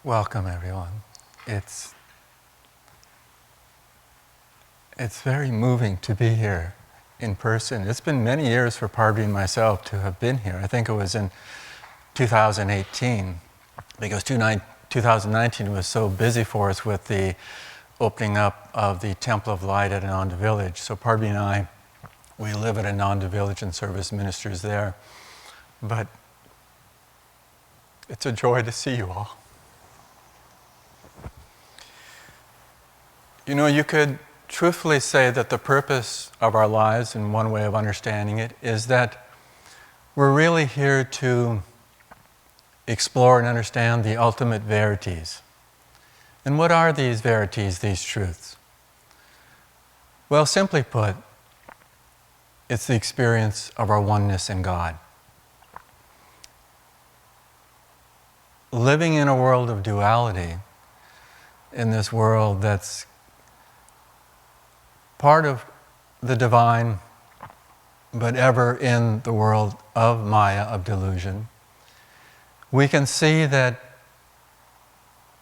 Welcome, everyone. It's very moving to be here in person. It's been many years for Parvati and myself to have been here. I think it was in 2018, because 2019 was so busy for us with the opening up of the Temple of Light at Ananda Village. So Parvati and I, we live at Ananda Village and serve as ministers there. But it's a joy to see you all. You know, you could truthfully say that the purpose of our lives, and one way of understanding it, is that we're really here to explore and understand the ultimate verities. And what are these verities, these truths? Well, simply put, it's the experience of our oneness in God. Living in a world of duality, in this world that's part of the divine, but ever in the world of Maya, of delusion, we can see that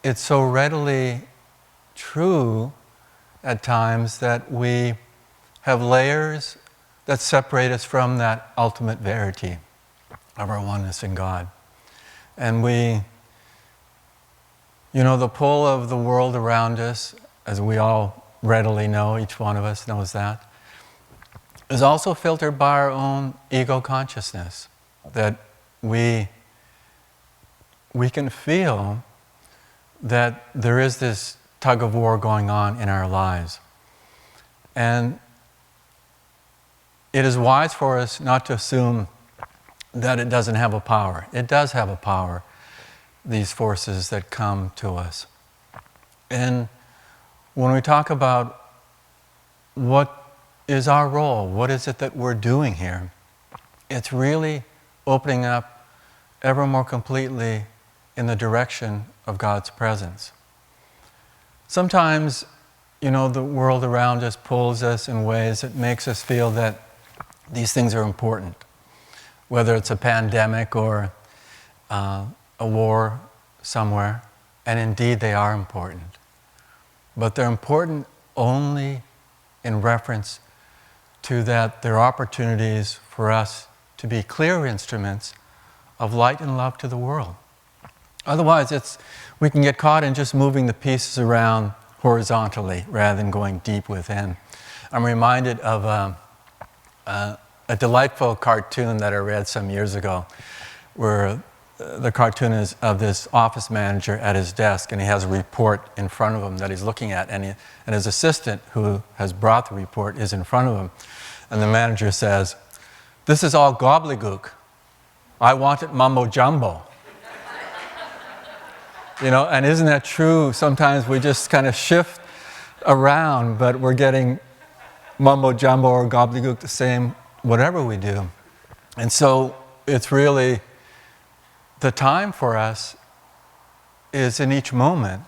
it's so readily true at times that we have layers that separate us from that ultimate verity of our oneness in God. And we, you know, the pull of the world around us, as we all readily know, each one of us knows that, is also filtered by our own ego consciousness, that we can feel that there is this tug of war going on in our lives. And it is wise for us not to assume that it doesn't have a power. It does have a power, these forces that come to us. And when we talk about what is our role, what is it that we're doing here, it's really opening up ever more completely in the direction of God's presence. Sometimes, you know, the world around us pulls us in ways that makes us feel that these things are important, whether it's a pandemic or a war somewhere, and indeed they are important. But they're important only in reference to that there are opportunities for us to be clear instruments of light and love to the world. Otherwise, we can get caught in just moving the pieces around horizontally rather than going deep within. I'm reminded of a delightful cartoon that I read some years ago, where the cartoon is of this office manager at his desk, and he has a report in front of him that he's looking at, and his assistant, who has brought the report, is in front of him. And the manager says, "This is all gobbledygook. I want it mumbo jumbo." You know, and isn't that true? Sometimes we just kind of shift around, but we're getting mumbo jumbo or gobbledygook the same, whatever we do. And so it's really the time for us is in each moment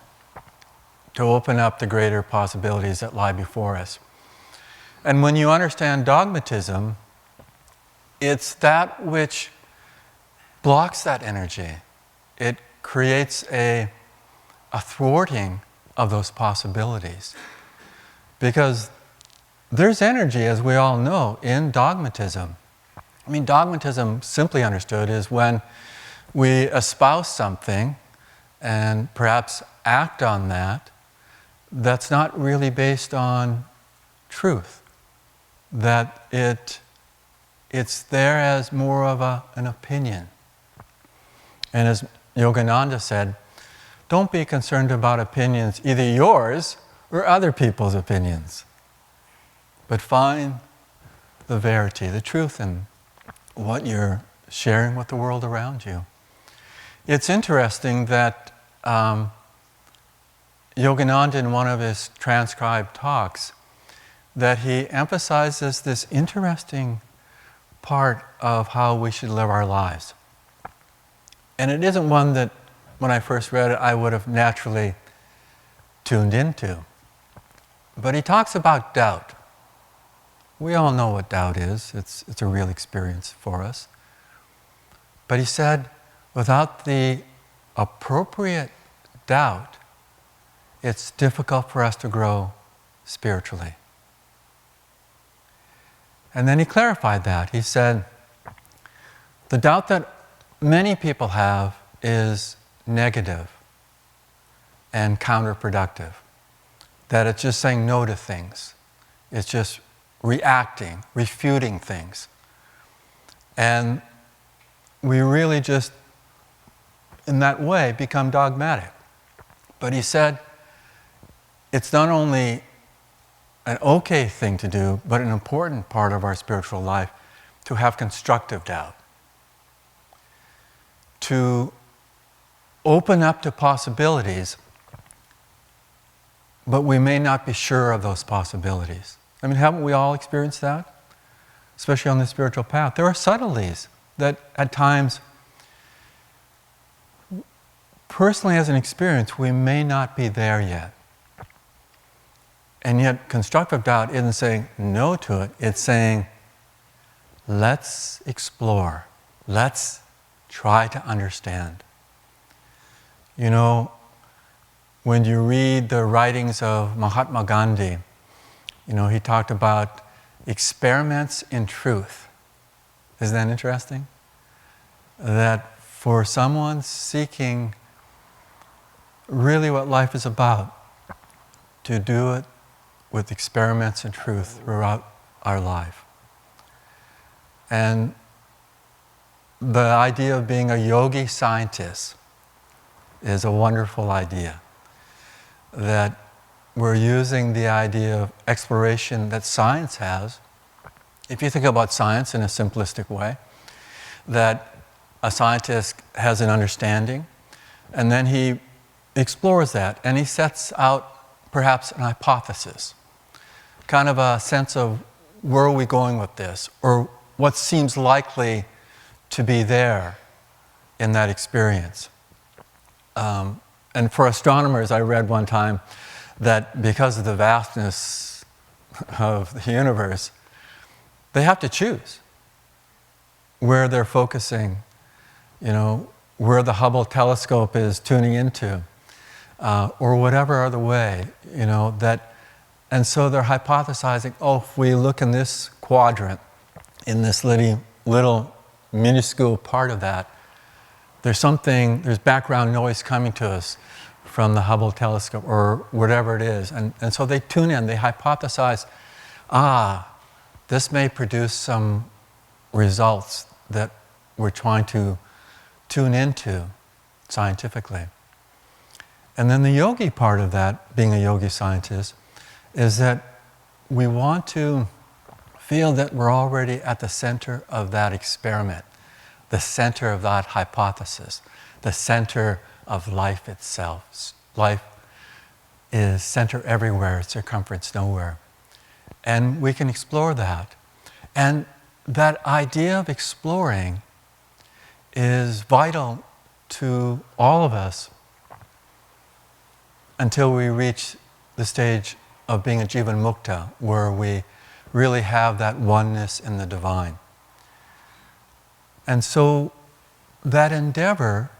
to open up the greater possibilities that lie before us. And when you understand dogmatism, it's that which blocks that energy. It creates a thwarting of those possibilities. Because there's energy, as we all know, in dogmatism. I mean, dogmatism, simply understood, is when we espouse something and perhaps act on that, that's not really based on truth. That it's there as more of an opinion. And as Yogananda said, don't be concerned about opinions, either yours or other people's opinions, but find the verity, the truth in what you're sharing with the world around you. It's interesting that Yogananda, in one of his transcribed talks, that he emphasizes this interesting part of how we should live our lives. And it isn't one that, when I first read it, I would have naturally tuned into. But he talks about doubt. We all know what doubt is. It's a real experience for us. But he said, without the appropriate doubt, it's difficult for us to grow spiritually. And then he clarified that. He said, the doubt that many people have is negative and counterproductive. That it's just saying no to things. It's just reacting, refuting things. And we really just, in that way, become dogmatic. But he said, it's not only an okay thing to do, but an important part of our spiritual life to have constructive doubt. To open up to possibilities, but we may not be sure of those possibilities. I mean, haven't we all experienced that? Especially on the spiritual path. There are subtleties that at times, personally as an experience, we may not be there yet. And yet, constructive doubt isn't saying no to it, it's saying, let's explore, let's try to understand. You know, when you read the writings of Mahatma Gandhi, you know, he talked about experiments in truth. Isn't that interesting? That for someone seeking really what life is about, to do it with experiments in truth throughout our life. And the idea of being a yogi scientist is a wonderful idea. That we're using the idea of exploration that science has. If you think about science in a simplistic way, that a scientist has an understanding, and then he explores that, and he sets out perhaps an hypothesis, kind of a sense of where are we going with this, or what seems likely to be there in that experience. And for astronomers, I read one time that because of the vastness of the universe, they have to choose where they're focusing, you know, where the Hubble telescope is tuning into, or whatever other way, you know, that, and so they're hypothesizing, oh, if we look in this quadrant, in this little minuscule part of that, there's background noise coming to us from the Hubble telescope or whatever it is. And so they tune in, they hypothesize, this may produce some results that we're trying to tune into scientifically. And then the yogi part of that, being a yogi scientist, is that we want to feel that we're already at the center of that experiment, the center of that hypothesis, the center of life itself. Life is center everywhere, circumference nowhere. And we can explore that. And that idea of exploring is vital to all of us until we reach the stage of being a jivan mukta, where we really have that oneness in the divine. And so that endeavor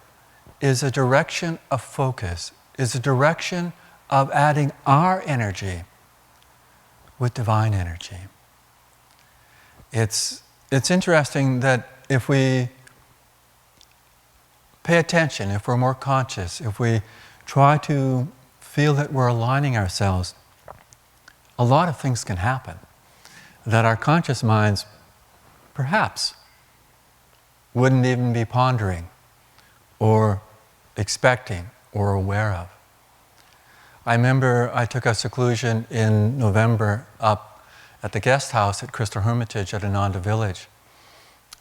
is a direction of focus, is a direction of adding our energy with divine energy. It's interesting that if we pay attention, if we're more conscious, if we try to feel that we're aligning ourselves, a lot of things can happen that our conscious minds perhaps wouldn't even be pondering or expecting or aware of. I remember I took a seclusion in November up at the guest house at Crystal Hermitage at Ananda Village.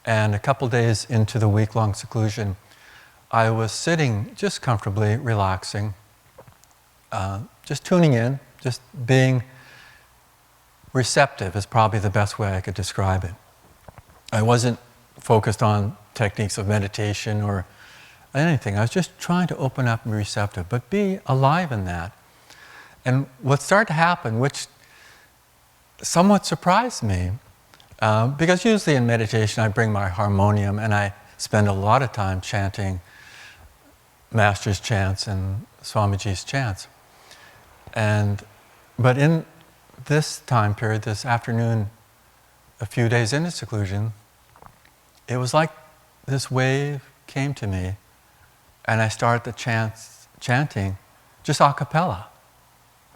And a couple days into the week-long seclusion, I was sitting just comfortably, relaxing, just tuning in, just being receptive is probably the best way I could describe it. I wasn't focused on techniques of meditation or anything. I was just trying to open up and be receptive, but be alive in that. And what started to happen, which somewhat surprised me, because usually in meditation I bring my harmonium and I spend a lot of time chanting Master's chants and Swamiji's chants. But in this time period, this afternoon, a few days into seclusion, it was like this wave came to me, and I started the chanting just a cappella,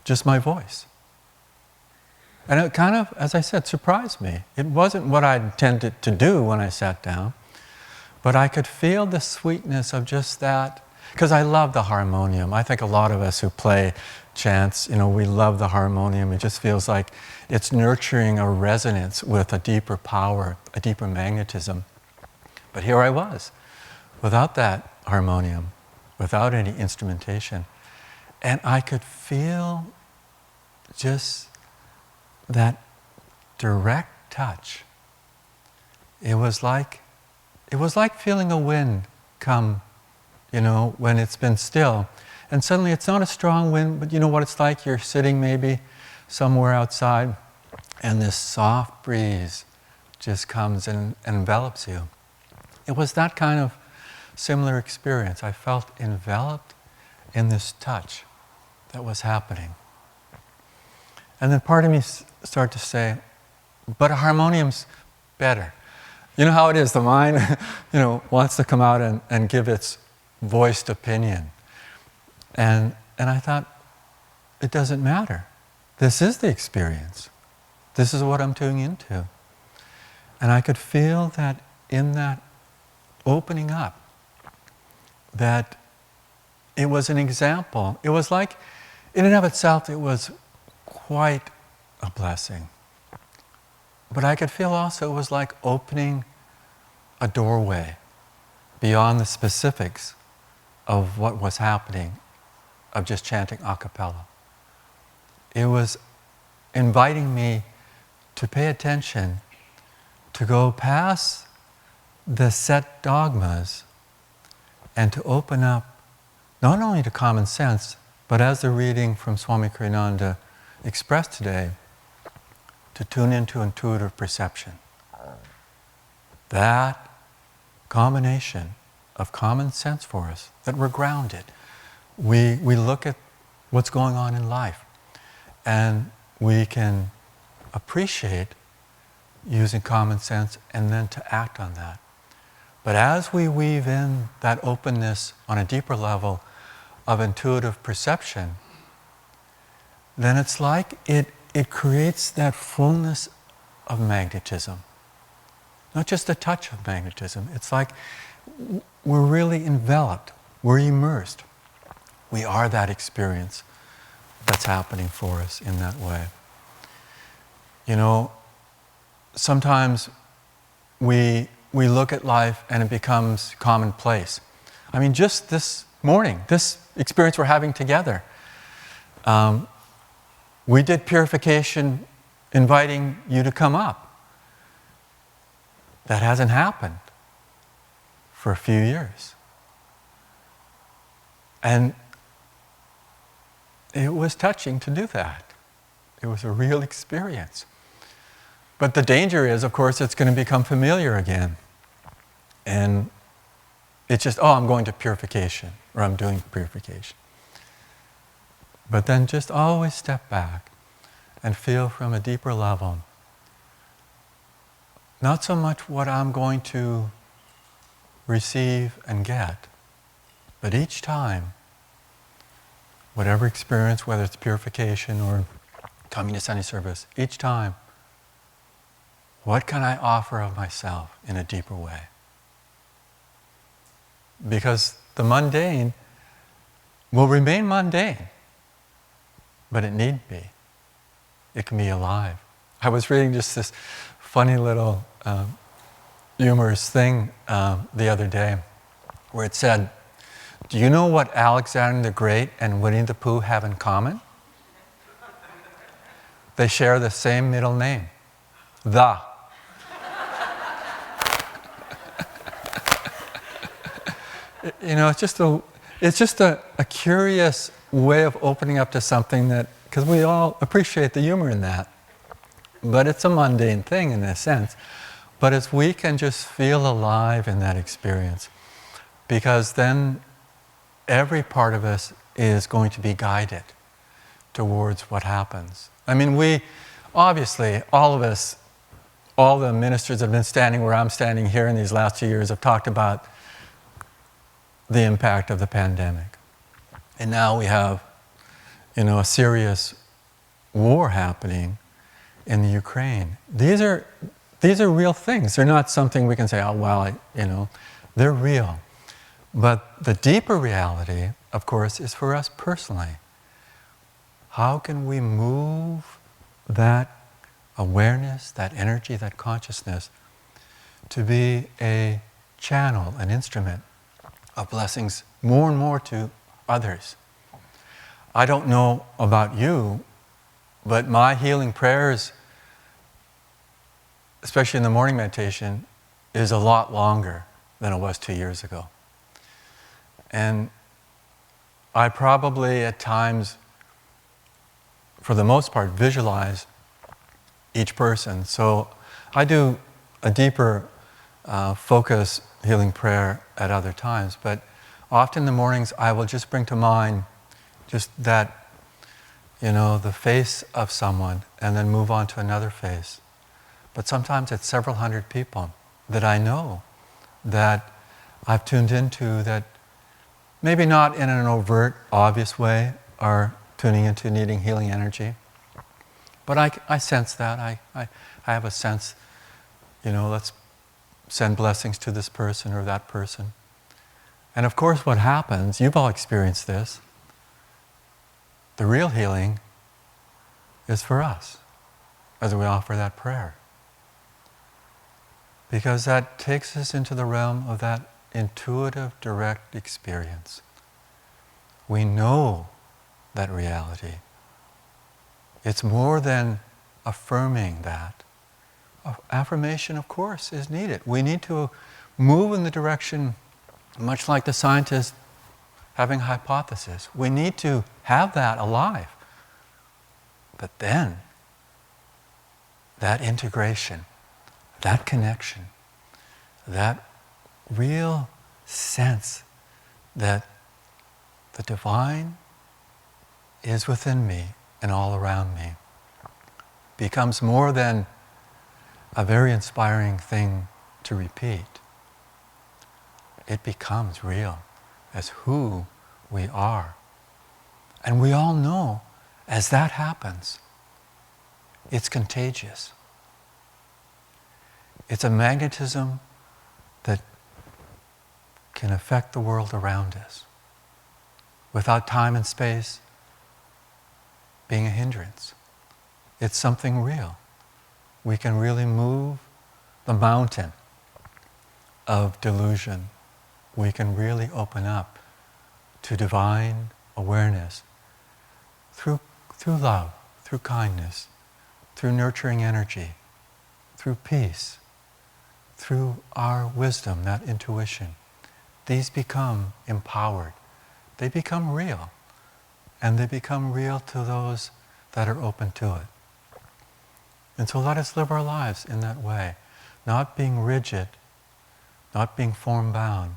just my voice. And it kind of, as I said, surprised me. It wasn't what I intended to do when I sat down, but I could feel the sweetness of just that, because I love the harmonium. I think a lot of us who play chants, we love the harmonium. It just feels like it's nurturing a resonance with a deeper power, a deeper magnetism. But here I was, without that harmonium, without any instrumentation. And I could feel just that direct touch. It was like feeling a wind come, when it's been still. And suddenly it's not a strong wind, but you know what it's like? You're sitting maybe somewhere outside, and this soft breeze just comes and envelops you. It was that kind of similar experience. I felt enveloped in this touch that was happening. And then part of me started to say, but a harmonium's better. You know how it is, the mind wants to come out and give its voiced opinion. And I thought, it doesn't matter. This is the experience. This is what I'm tuning into. And I could feel that in that opening up, that it was an example. It was like, in and of itself, it was quite a blessing. But I could feel also it was like opening a doorway beyond the specifics of what was happening, of just chanting a cappella. It was inviting me to pay attention, to go past the set dogmas, and to open up not only to common sense, but as the reading from Swami Ananda expressed today, to tune into intuitive perception. That combination of common sense for us, that we're grounded. We look at what's going on in life, and we can appreciate using common sense and then to act on that. But as we weave in that openness on a deeper level of intuitive perception, then it's like it creates that fullness of magnetism. Not just a touch of magnetism. It's like we're really enveloped. We're immersed. We are that experience that's happening for us in that way. Sometimes we look at life and it becomes commonplace. I mean, just this morning, this experience we're having together, we did purification inviting you to come up. That hasn't happened for a few years. And it was touching to do that. It was a real experience. But the danger is, of course, it's going to become familiar again. And it's just, I'm going to purification, or I'm doing purification. But then just always step back and feel from a deeper level, not so much what I'm going to receive and get, but each time, whatever experience, whether it's purification or coming to Sunday service, each time, what can I offer of myself in a deeper way? Because the mundane will remain mundane, but it need be. It can be alive. I was reading just this funny little humorous thing the other day where it said, do you know what Alexander the Great and Winnie the Pooh have in common? They share the same middle name, the. It's just a curious way of opening up to something that, because we all appreciate the humor in that, but it's a mundane thing in a sense. But as we can just feel alive in that experience, because then every part of us is going to be guided towards what happens. I mean, we, obviously, all of us, all the ministers that have been standing where I'm standing here in these last 2 years have talked about the impact of the pandemic. And now we have, a serious war happening in the Ukraine. These are real things. They're not something we can say, oh, well, they're real. But the deeper reality, of course, is for us personally. How can we move that awareness, that energy, that consciousness to be a channel, an instrument of blessings more and more to others? I don't know about you, but my healing prayers, especially in the morning meditation, is a lot longer than it was 2 years ago. And I probably at times, for the most part, visualize each person. So I do a deeper focus healing prayer at other times, but often in the mornings I will just bring to mind just that, the face of someone and then move on to another face. But sometimes it's several hundred people that I know that I've tuned into that maybe not in an overt, obvious way are tuning into needing healing energy. But I sense that. I have a sense, let's send blessings to this person or that person. And of course what happens, you've all experienced this, the real healing is for us as we offer that prayer. Because that takes us into the realm of that intuitive, direct experience. We know that reality. It's more than affirming that. Affirmation, of course, is needed. We need to move in the direction, much like the scientist having a hypothesis. We need to have that alive. But then, that integration, that connection, that real sense that the divine is within me and all around me becomes more than a very inspiring thing to repeat. It becomes real as who we are. And we all know as that happens, it's contagious. It's a magnetism that can affect the world around us without time and space being a hindrance. It's something real. We can really move the mountain of delusion. We can really open up to divine awareness through love, through kindness, through nurturing energy, through peace, through our wisdom, that intuition. These become empowered. They become real. And they become real to those that are open to it. And so let us live our lives in that way, not being rigid, not being form-bound,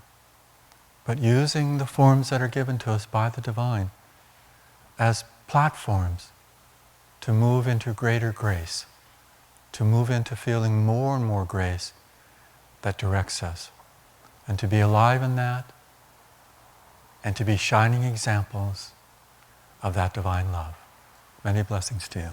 but using the forms that are given to us by the divine as platforms to move into greater grace, to move into feeling more and more grace that directs us, and to be alive in that, and to be shining examples of that divine love. Many blessings to you.